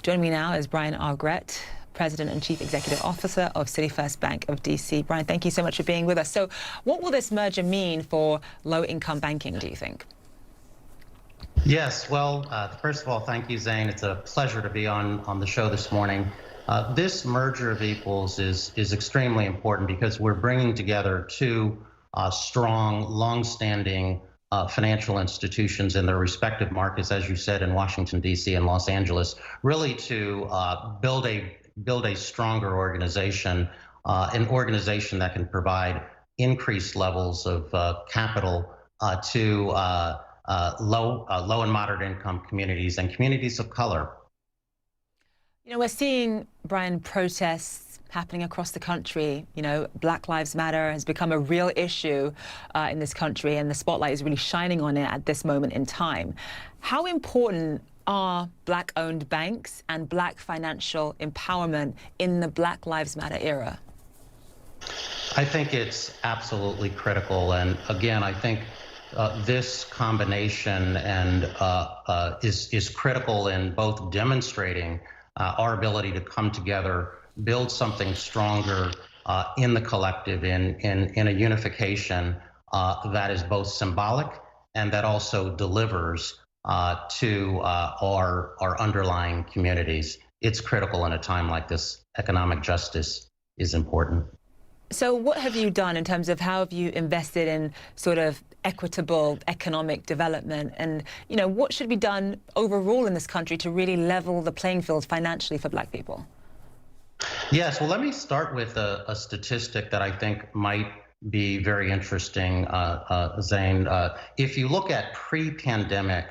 Joining me now is Brian Argret, President and Chief Executive Officer of City First Bank of DC. Brian, thank you so much for being with us. So what will this merger mean for low-income banking, do you think? Yes, well, first of all, thank you, Zane. It's a pleasure to be on the show this morning. This merger of equals is extremely important because we're bringing together two strong, long-standing financial institutions in their respective markets, as you said, in Washington, D.C. and Los Angeles, really to build a stronger organization, an organization that can provide increased levels of capital to low and moderate income communities and communities of color. You know, we're seeing, Brian, protests happening across the country. You know, Black Lives Matter has become a real issue in this country, and the spotlight is really shining on it at this moment in time. How important are Black-owned banks and Black financial empowerment in the Black Lives Matter era? I think it's absolutely critical. And again, I think this combination is critical in both demonstrating our ability to come together, build something stronger in the collective, in a unification that is both symbolic and that also delivers to our underlying communities. It's critical in a time like this. Economic justice is important. So what have you done in terms of how have you invested in sort of equitable economic development? And, you know, what should be done overall in this country to really level the playing field financially for Black people? Yes, well, let me start with a statistic that I think might be very interesting, Zane. If you look at pre-pandemic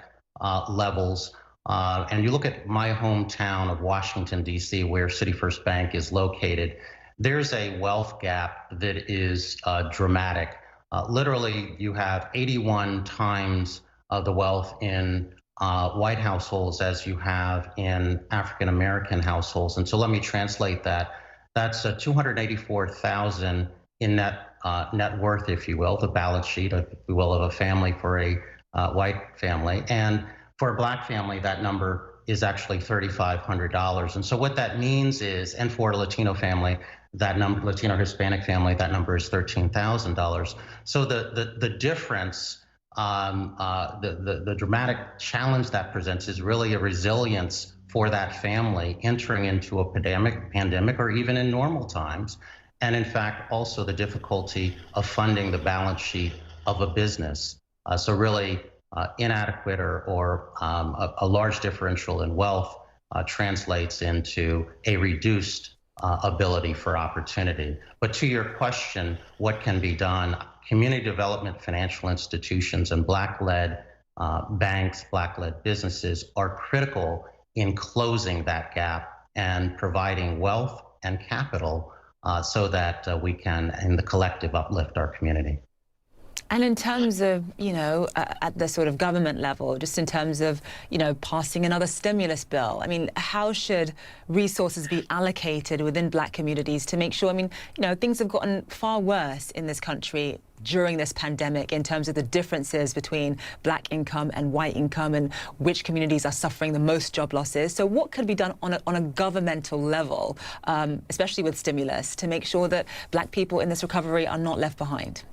levels, and you look at my hometown of Washington, D.C., where City First Bank is located, there's a wealth gap that is dramatic. Literally, you have 81 times the wealth in white households as you have in African American households. And so let me translate that. That's 284,000 in net worth, if you will, the balance sheet, if you will, of a family for a white family. And for a Black family, that number is actually $3,500. And so what that means is, and for a Latino family, that number, Latino Hispanic family, that number is $13,000. So the difference, the dramatic challenge that presents is really a resilience for that family entering into a pandemic or even in normal times. And in fact, also the difficulty of funding the balance sheet of a business. So really inadequate or a large differential in wealth translates into a reduced ability for opportunity. But to your question, what can be done? Community development financial institutions and Black-led banks, Black-led businesses are critical in closing that gap and providing wealth and capital so that we can, in the collective, uplift our community. And in terms of, you know, at the sort of government level, just in terms of, you know, passing another stimulus bill, I mean, how should resources be allocated within Black communities to make sure, I mean, you know, things have gotten far worse in this country during this pandemic in terms of the differences between Black income and white income and which communities are suffering the most job losses. So what could be done on a governmental level, especially with stimulus, to make sure that Black people in this recovery are not left behind?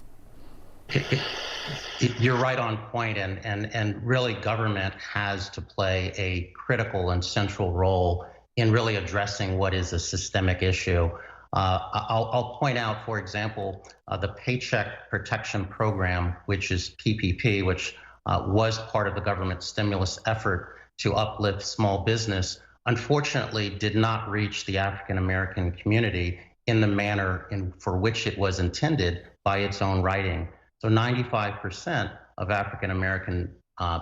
You're right on point, and really government has to play a critical and central role in really addressing what is a systemic issue. I'll point out, for example, the Paycheck Protection Program, which is PPP, which was part of the government stimulus effort to uplift small business, unfortunately did not reach the African American community in the manner for which it was intended by its own writing. So 95% of African American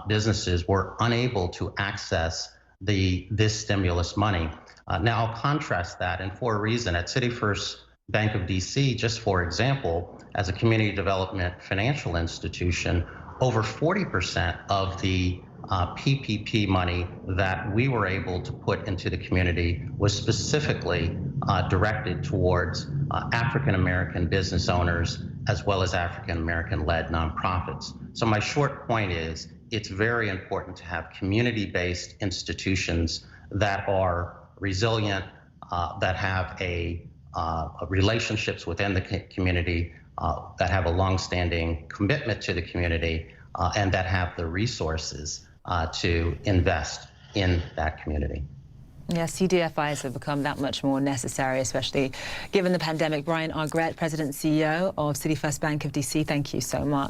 businesses were unable to access this stimulus money. Now I'll contrast that, and for a reason. At City First Bank of DC, just for example, as a community development financial institution, over 40% of the PPP money that we were able to put into the community was specifically directed towards African American business owners as well as African American led nonprofits. So my short point is it's very important to have community-based institutions that are resilient, that have relationships within the community, that have a longstanding commitment to the community, and that have the resources to invest in that community. Yes, CDFIs have become that much more necessary, especially given the pandemic. Brian Argrett, President and CEO of City First Bank of DC, thank you so much.